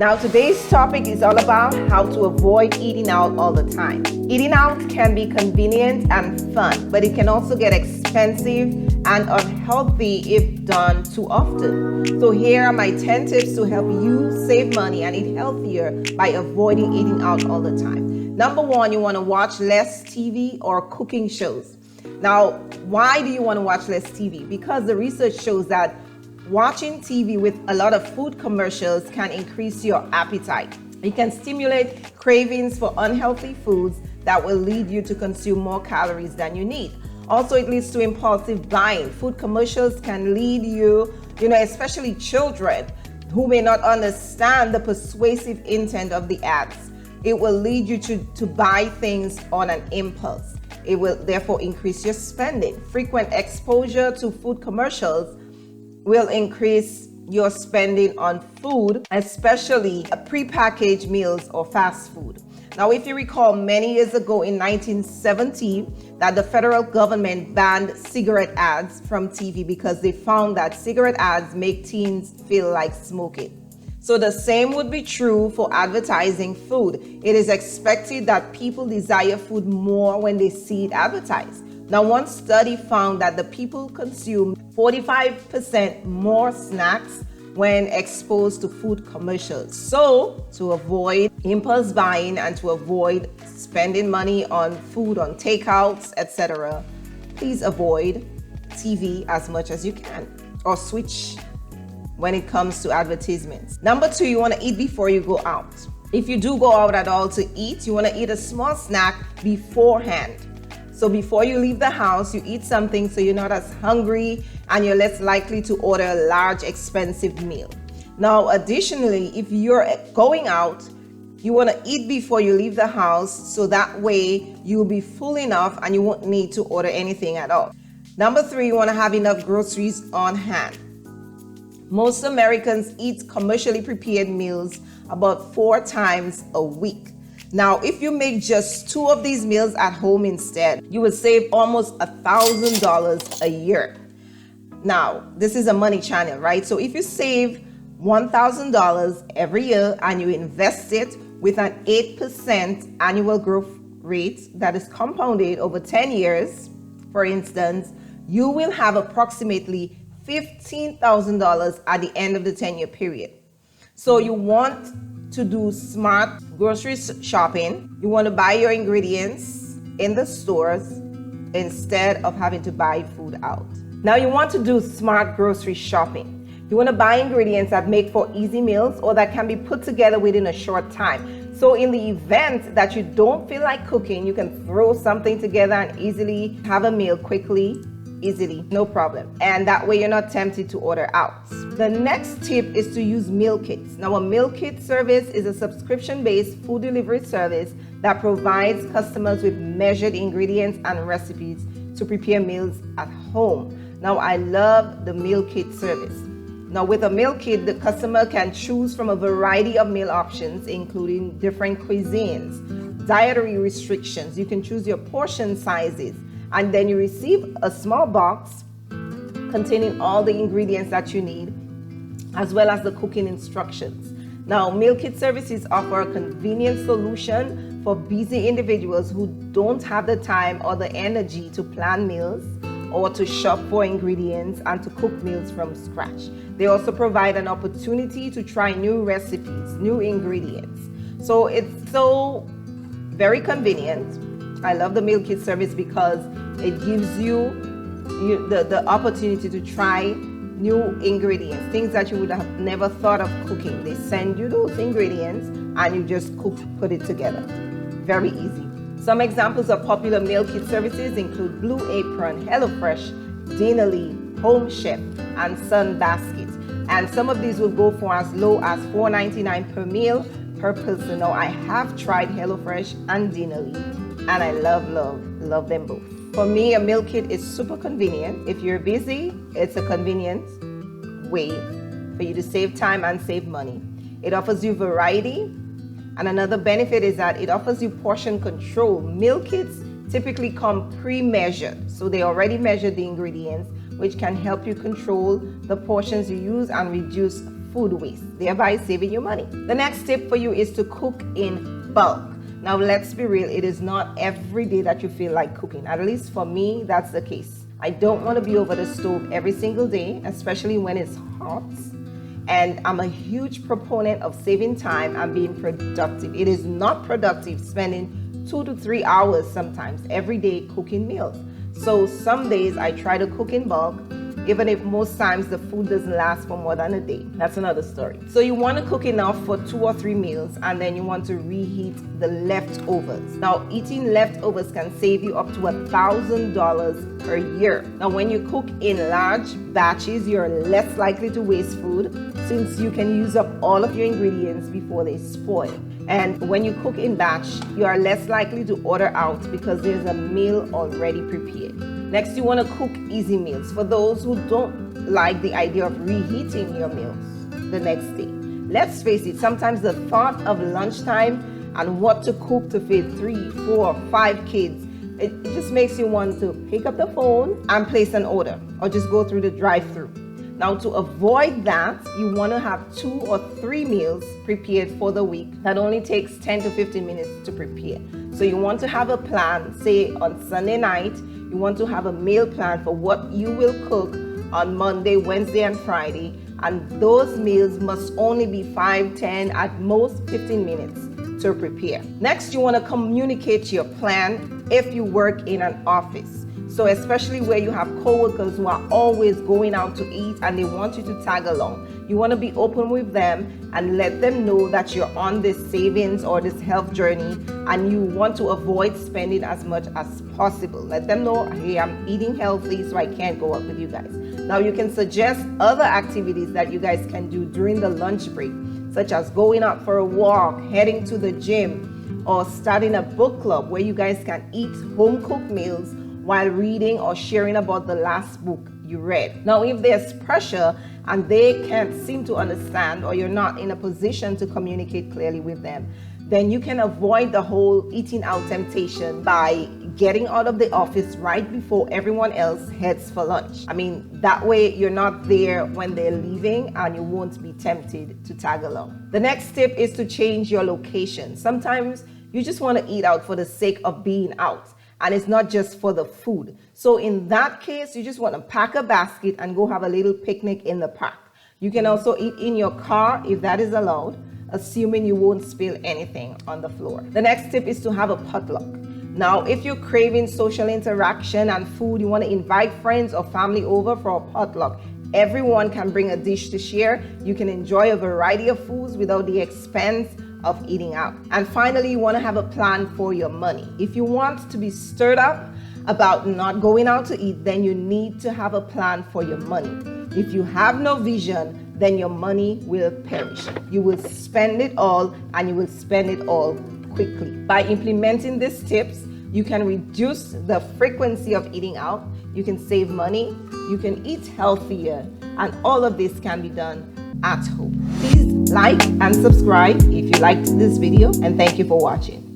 Now today's topic is all about how to avoid eating out all the time. Eating out can be convenient and fun, but it can also get expensive and unhealthy if done too often. So here are my 10 tips to help you save money and eat healthier by avoiding eating out all the time. Number one, you want to watch less TV or cooking shows. Now, why do you want to watch less TV? Because the research shows that watching TV with a lot of food commercials can increase your appetite. It can stimulate cravings for unhealthy foods that will lead you to consume more calories than you need. Also, it leads to impulsive buying. Food commercials can lead you, especially children who may not understand the persuasive intent of the ads. It will lead you to buy things on an impulse. It will therefore increase your spending. Frequent exposure to food commercials will increase your spending on food, especially prepackaged meals or fast food. Now, if you recall, many years ago in 1970, that the federal government banned cigarette ads from TV because they found that cigarette ads make teens feel like smoking. So the same would be true for advertising food. It is expected that people desire food more when they see it advertised. Now, one study found that the people consume 45% more snacks when exposed to food commercials. So, to avoid impulse buying and to avoid spending money on food, on takeouts, etc., please avoid TV as much as you can, or switch when it comes to advertisements. Number two, you want to eat before you go out. If you do go out at all to eat, you want to eat a small snack beforehand. So before you leave the house, you eat something so you're not as hungry and you're less likely to order a large, expensive meal. Now, additionally, if you're going out, you want to eat before you leave the house so that way you'll be full enough and you won't need to order anything at all. Number three, you want to have enough groceries on hand. Most Americans eat commercially prepared meals about 4 times a week. Now, if you make just 2 of these meals at home instead, you will save almost $1,000 a year. Now, this is a money channel, right? So if you save $1,000 every year and you invest it with an 8% annual growth rate that is compounded over 10 years, for instance, you will have approximately $15,000 at the end of the 10-year period. So you want to do smart grocery shopping. You want to buy your ingredients in the stores instead of having to buy food out. Now you want to do smart grocery shopping. You want to buy ingredients that make for easy meals or that can be put together within a short time. So in the event that you don't feel like cooking, you can throw something together and easily have a meal quickly, easily, no problem. And that way you're not tempted to order out. The next tip is to use meal kits. Now, a meal kit service is a subscription-based food delivery service that provides customers with measured ingredients and recipes to prepare meals at home. Now, I love the meal kit service. Now, with a meal kit, the customer can choose from a variety of meal options, including different cuisines, dietary restrictions. You can choose your portion sizes, and then you receive a small box containing all the ingredients that you need, as well as the cooking instructions. Now, meal kit services offer a convenient solution for busy individuals who don't have the time or the energy to plan meals or to shop for ingredients and to cook meals from scratch. They also provide an opportunity to try new recipes, new ingredients. So it's so very convenient. I love the meal kit service because it gives you the opportunity to try new ingredients, things that you would have never thought of cooking. They send you those ingredients and you just put it together. Very easy. Some examples of popular meal kit services include Blue Apron, HelloFresh, Dinnerly, Home Chef, and Sunbasket. And some of these will go for as low as $4.99 per meal per person. Now, I have tried HelloFresh and Dinnerly, and I love them both. For me, a meal kit is super convenient. If you're busy, it's a convenient way for you to save time and save money. It offers you variety, and another benefit is that it offers you portion control. Meal kits typically come pre-measured, so they already measure the ingredients, which can help you control the portions you use and reduce food waste, thereby saving you money. The next tip for you is to cook in bulk. Now, let's be real, it is not every day that you feel like cooking. At least for me, that's the case. I don't want to be over the stove every single day, especially when it's hot. And I'm a huge proponent of saving time and being productive. It is not productive spending 2 to 3 hours sometimes every day cooking meals. So some days I try to cook in bulk, even if most times the food doesn't last for more than a day. That's another story. So you want to cook enough for 2 or 3 meals, and then you want to reheat the leftovers. Now, eating leftovers can save you up to $1,000 per year. Now, when you cook in large batches, you're less likely to waste food since you can use up all of your ingredients before they spoil. And when you cook in batch, you are less likely to order out because there's a meal already prepared. Next, you want to cook easy meals for those who don't like the idea of reheating your meals the next day. Let's face it, sometimes the thought of lunchtime and what to cook to feed 3, 4, 5 kids, it just makes you want to pick up the phone and place an order or just go through the drive-thru. Now, to avoid that, you want to have 2 or 3 meals prepared for the week. That only takes 10 to 15 minutes to prepare. So you want to have a plan, say on Sunday night, you want to have a meal plan for what you will cook on Monday, Wednesday, and Friday. And those meals must only be 5, 10, at most 15 minutes to prepare. Next, you want to communicate your plan if you work in an office. So especially where you have coworkers who are always going out to eat and they want you to tag along. You want to be open with them and let them know that you're on this savings or this health journey and you want to avoid spending as much as possible. Let them know, hey, I'm eating healthy, so I can't go out with you guys. Now, you can suggest other activities that you guys can do during the lunch break, such as going out for a walk, heading to the gym, or starting a book club where you guys can eat home-cooked meals while reading or sharing about the last book you read. Now, if there's pressure and they can't seem to understand or you're not in a position to communicate clearly with them, then you can avoid the whole eating out temptation by getting out of the office right before everyone else heads for lunch. I mean, that way you're not there when they're leaving and you won't be tempted to tag along. The next tip is to change your location. Sometimes you just want to eat out for the sake of being out. And it's not just for the food. So in that case, you just want to pack a basket and go have a little picnic in the park. You can also eat in your car if that is allowed, assuming you won't spill anything on the floor. The next tip is to have a potluck. Now, if you're craving social interaction and food, you want to invite friends or family over for a potluck. Everyone can bring a dish to share. You can enjoy a variety of foods without the expense of eating out. And finally, you want to have a plan for your money. If you want to be stirred up about not going out to eat, then you need to have a plan for your money. If you have no vision, then your money will perish. You will spend it all and you will spend it all quickly. By implementing these tips, you can reduce the frequency of eating out, you can save money, you can eat healthier, and all of this can be done at home. Please like and subscribe if you liked this video, and thank you for watching.